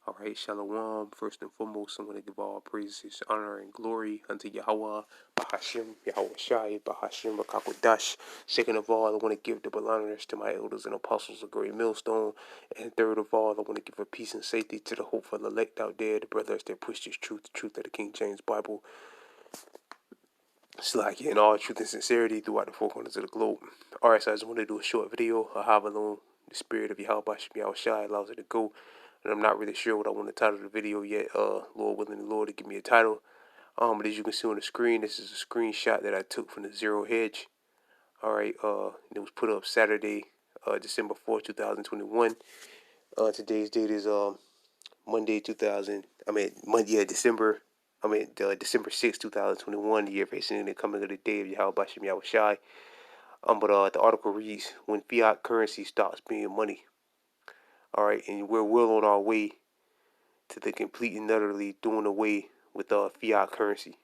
All right, Shalom. First and foremost, I want to give all praises, honor, and glory unto Yahweh, Bahashim, Yahweh Shai, Bahashim, Rakakwadash. Second of all, I want to give double honors to my elders and apostles of Great Millstone. And third of all, I want to give a peace and safety to the hopeful elect out there, the brothers that push this truth, the truth of the King James Bible. It's like in all truth and sincerity throughout the four corners of the globe. All right, so I just want to do a short video, a Havalon, the spirit of Yahweh Yahweh Shai allows it to go. And I'm not really sure what I want to title the video yet. Lord willing, the Lord to give me a title. But as you can see on the screen, this is a screenshot that I took from the Zero Hedge. All right, it was put up Saturday, December 4th, 2021. Today's date is Monday, December 6th, 2021, the year facing the coming of the day of Yahweh Bashem Yahweh Shai. But the article reads, when fiat currency stops being money. All right, and we're well on our way to the complete and utterly doing away with fiat currency,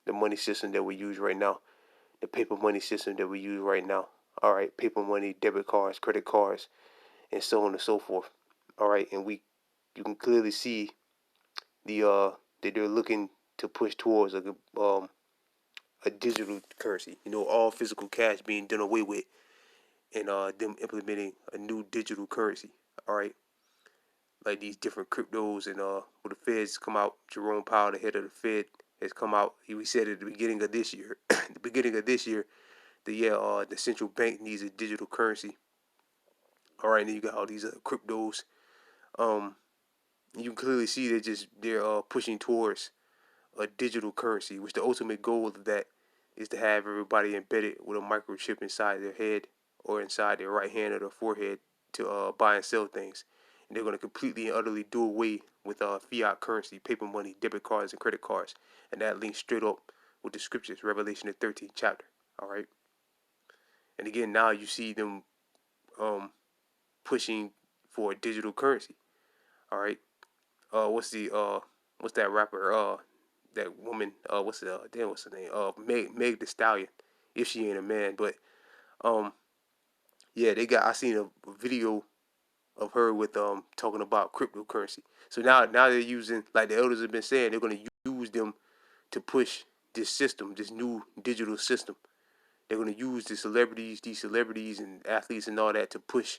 the money system that we use right now, the paper money system that we use right now. All right, paper money, debit cards, credit cards, and so on and so forth. All right, and you can clearly see that they're looking to push towards a digital currency. You know, all physical cash being done away with, and them implementing a new digital currency. All right, like these different cryptos, and when the Feds come out, Jerome Powell, the head of the Fed, has come out. He said at the beginning of this year, the central bank needs a digital currency. All right, and then you got all these cryptos. You can clearly see they're pushing towards a digital currency, which the ultimate goal of that is to have everybody embedded with a microchip inside their head or inside their right hand or their forehead to buy and sell things. And they're going to completely and utterly do away with fiat currency, paper money, debit cards, and credit cards. And that links straight up with the scriptures, Revelation the 13th chapter. All right. And again, now you see them pushing for a digital currency. All right. What's that rapper? That woman. What's her name? Meg the Stallion. If she ain't a man, but yeah, I seen a video of her with talking about cryptocurrency. So now they're using, like the elders have been saying, they're gonna use them to push this system, this new digital system. They're gonna use these celebrities and athletes and all that to push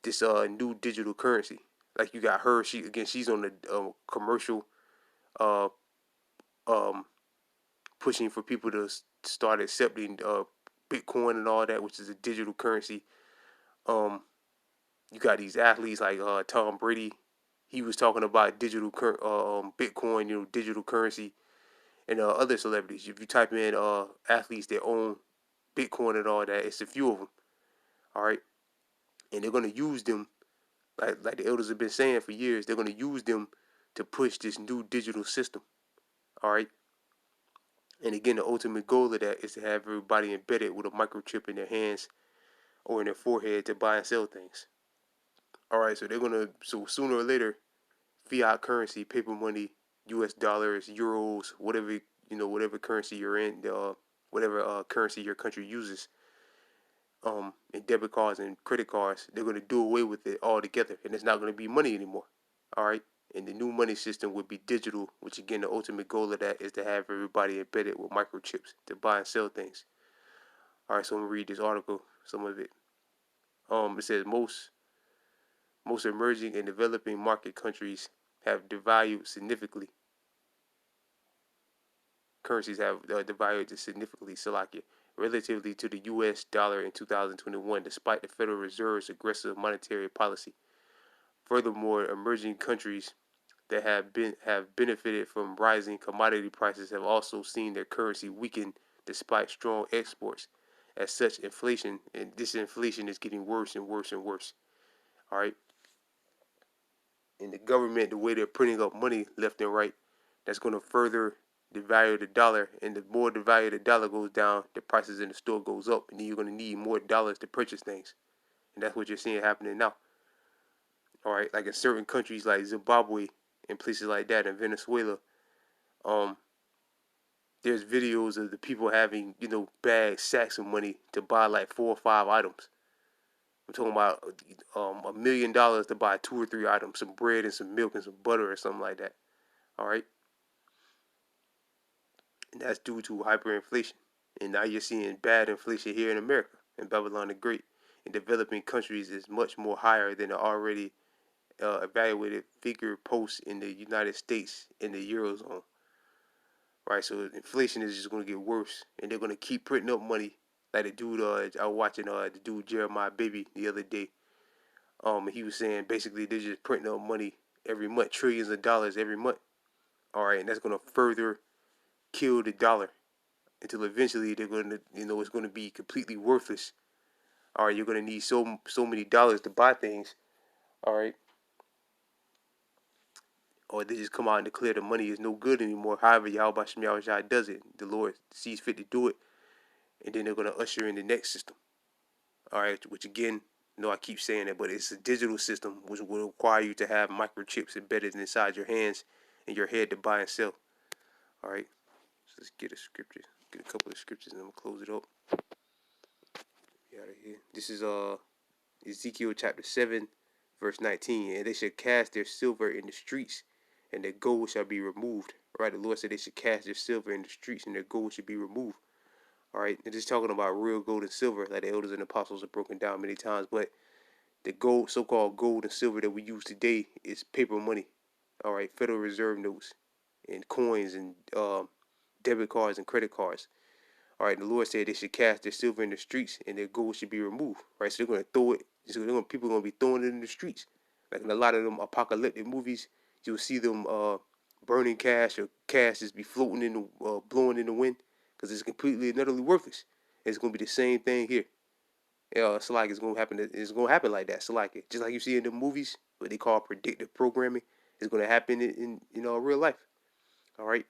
this new digital currency. Like you got her, she's on the commercial, uh um pushing for people to start accepting Bitcoin and all that, which is a digital currency. You got these athletes like Tom Brady. He was talking about Bitcoin, digital currency, and other celebrities. If you type in athletes that own Bitcoin and all that, it's a few of them. All right, and they're gonna use them like the elders have been saying for years. They're gonna use them to push this new digital system. All right. And again, the ultimate goal of that is to have everybody embedded with a microchip in their hands or in their forehead to buy and sell things. All right, so sooner or later, fiat currency, paper money, U.S. dollars, euros, whatever currency you're in, whatever currency your country uses, and debit cards and credit cards, they're going to do away with it altogether, and it's not going to be money anymore. All right, and the new money system would be digital, which again, the ultimate goal of that is to have everybody embedded with microchips to buy and sell things. All right, so I'm gonna read this article, some of it. It says most emerging and developing market countries have devalued significantly. Currencies have devalued significantly, relatively to the U.S. dollar in 2021, despite the Federal Reserve's aggressive monetary policy. Furthermore, emerging countries that have benefited from rising commodity prices have also seen their currency weaken despite strong exports. As such, inflation and disinflation is getting worse and worse and worse. All right, and the government, the way they're printing up money left and right, that's going to further devalue the dollar. And the more the value of the dollar goes down, the prices in the store goes up, and then you're going to need more dollars to purchase things. And that's what you're seeing happening now. All right, like in certain countries like Zimbabwe and places like that, in Venezuela, um, there's videos of the people having, bags, sacks of money to buy like 4 or 5 items. I'm talking about $1 million to buy 2 or 3 items, some bread and some milk and some butter or something like that. All right, and that's due to hyperinflation. And now you're seeing bad inflation here in America, in Babylon the Great. In developing countries is much more higher than the already evaluated figure posts in the United States in the Eurozone. Right, so inflation is just going to get worse, and they're going to keep printing up money. Like the dude, I was watching the dude Jeremiah Baby the other day. He was saying basically they're just printing up money every month, trillions of dollars every month. All right, and that's going to further kill the dollar until eventually they're going to, it's going to be completely worthless. All right, you're going to need so many dollars to buy things. All right, or they just come out and declare the money is no good anymore. However, Yahweh Shem Yahushua does it. The Lord sees fit to do it, and then they're going to usher in the next system. All right, which again, I keep saying it, but it's a digital system which will require you to have microchips embedded inside your hands and your head to buy and sell. All right, so let's get a couple of scriptures, and then we'll close it up. Get out of here. This is Ezekiel chapter 7, verse 19. And they shall cast their silver in the streets, and their gold shall be removed. Right, the Lord said they should cast their silver in the streets, and their gold should be removed. All right, and just talking about real gold and silver, like the elders and apostles have broken down many times. But the gold, so-called gold and silver that we use today, is paper money. All right, Federal Reserve notes and coins and debit cards and credit cards. All right, the Lord said they should cast their silver in the streets and their gold should be removed. Right, so they're going to throw it. So people are going to be throwing it in the streets. Like in a lot of them apocalyptic movies, you'll see them burning cash, or cash just be floating in the blowing in the wind, because it's completely and utterly worthless. It's going to be the same thing here. It's like it's going to happen. It's going to happen like that. So like just like you see in the movies, what they call predictive programming, is going to happen in real life. All right.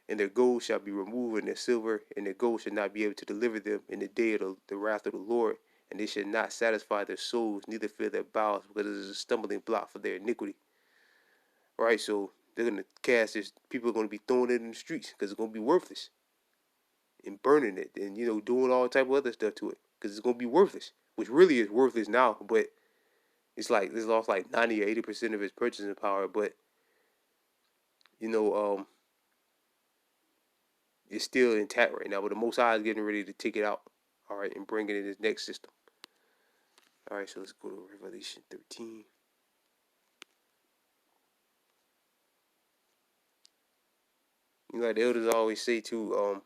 And their gold shall be removed, and their silver and their gold shall not be able to deliver them in the day of the wrath of the Lord. And they shall not satisfy their souls, neither fill their bowels, because it is a stumbling block for their iniquity. Right, so they're going to cast this. People are going to be throwing it in the streets because it's going to be worthless, and burning it, and doing all type of other stuff to it because it's going to be worthless, which really is worthless now, but it's like it's lost like 90 or 80% of its purchasing power. But it's still intact right now, but the Most High is getting ready to take it out, all right, and bring it in his next system. All right, so let's go to Revelation 13. Like the elders always say too,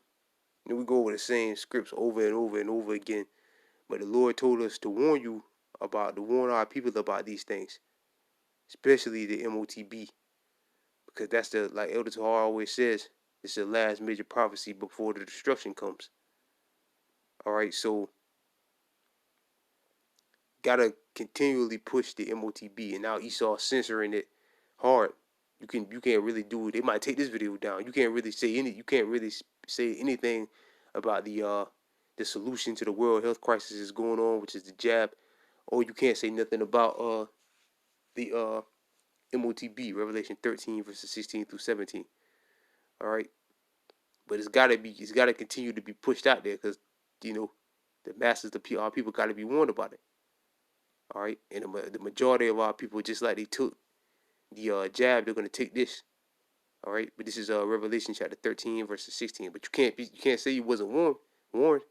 we go over the same scripts over and over and over again, but the Lord told us to warn our people about these things, especially the MOTB, because that's like Elder Tahar always says, it's the last major prophecy before the destruction comes. All right, so gotta continually push the MOTB, and now Esau censoring it hard. You can't really do it. They might take this video down. You can't really say anything about the solution to the world health crisis is going on, which is the jab, or you can't say nothing about the MOTB, Revelation 13 verses 16 through 17. All right, but it's gotta continue to be pushed out there, because the masses, our people, gotta be warned about it. All right, and the majority of our people, just like they took the jab, they're gonna take this. All right, but this is Revelation chapter 13 verses 16. But you can't say you wasn't warned.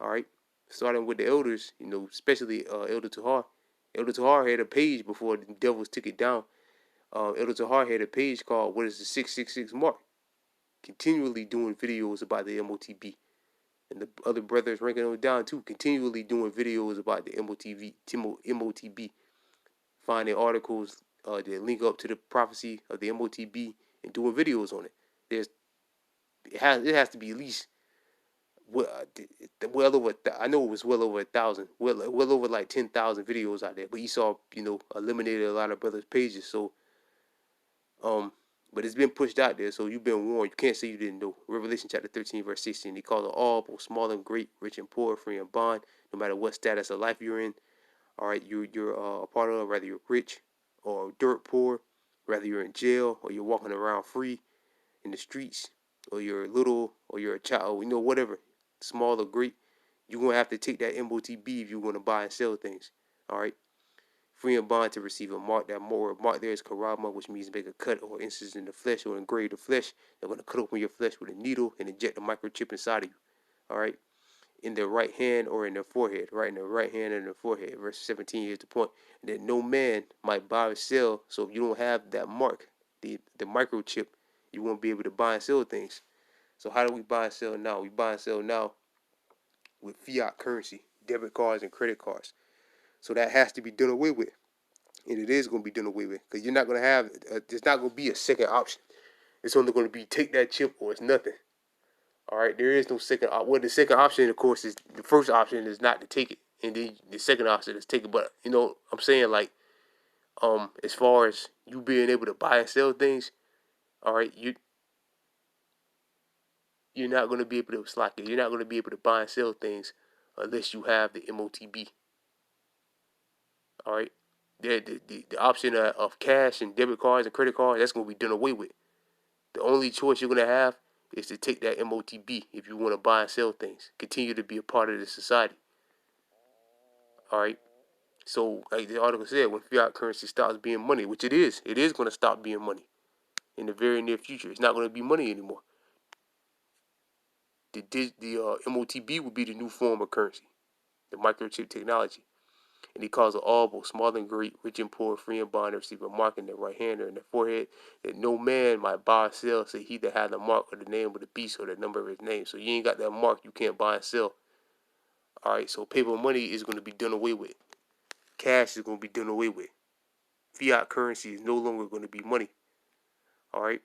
All right, starting with the elders, especially Elder Tahar. Elder Tahar had a page before the devils took it down. Elder Tahar had a page called "What is the 666 Mark?" Continually doing videos about the MOTB, and the other brothers ranking them down too, continually doing videos about the MOTB, finding articles that link up to the prophecy of the MOTB and doing videos on it. It has to be at least well over. I know it was well over 1,000, well over like 10,000 videos out there. But Esau, eliminated a lot of brothers' pages. So, but it's been pushed out there, so you've been warned. You can't say you didn't know. Revelation chapter 13 verse 16. He called it all, both small and great, rich and poor, free and bond, no matter what status of life you're in. All right, you're a part of, whether you're rich or dirt poor, whether you're in jail or you're walking around free in the streets, or you're little or you're a child, whatever, small or great, you're going to have to take that MOTB if you want to buy and sell things. All right. Free and bond to receive a mark. That mark there is karama, which means make a cut or instance in the flesh or engrave the flesh. They're going to cut open your flesh with a needle and inject a microchip inside of you. All right. In their right hand or in their forehead, right in their right hand and their forehead. Verse 17 is the point. That no man might buy or sell. So if you don't have that mark, the microchip, you won't be able to buy and sell things. So how do we buy and sell now? We buy and sell now with fiat currency, debit cards and credit cards. So that has to be done away with. And it is going to be done away with. Because you're not going to have, there's not going to be a second option. It's only going to be take that chip or it's nothing. All right, there is no second. Well, the second option, of course, is the first option is not to take it, and then the second option is take it. But you know, I'm saying like, as far as you being able to buy and sell things, all right, you're not going to be able to slack it. You're not going to be able to buy and sell things unless you have the MOTB. All right, the option of cash and debit cards and credit cards, that's going to be done away with. The only choice you're going to have is to take that MOTB if you want to buy and sell things. Continue to be a part of the society. All right. So, like the article said, when fiat currency stops being money, which it is going to stop being money in the very near future. It's not going to be money anymore. The MOTB will be the new form of currency, the microchip technology. And he calls it all, both small and great, rich and poor, free and bond, receive a mark in their right hand or in their forehead, that no man might buy or sell, say he that had the mark or the name of the beast or the number of his name. So you ain't got that mark, you can't buy and sell. All right, so paper money is going to be done away with. Cash is going to be done away with. Fiat currency is no longer going to be money. All right.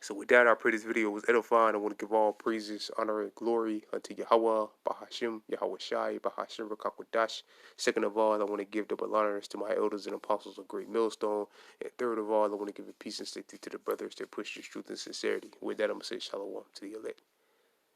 So with that, I pray this video was edifying. I want to give all praises, honor, and glory unto Yahweh, Bahashim, Yahweh Shai, Bahashim, Rakakwadash. Second of all, I want to give double honors to my elders and apostles of Great Millstone. And third of all, I want to give a peace and safety to the brothers that push this truth and sincerity. With that, I'm going to say shalom to the elect.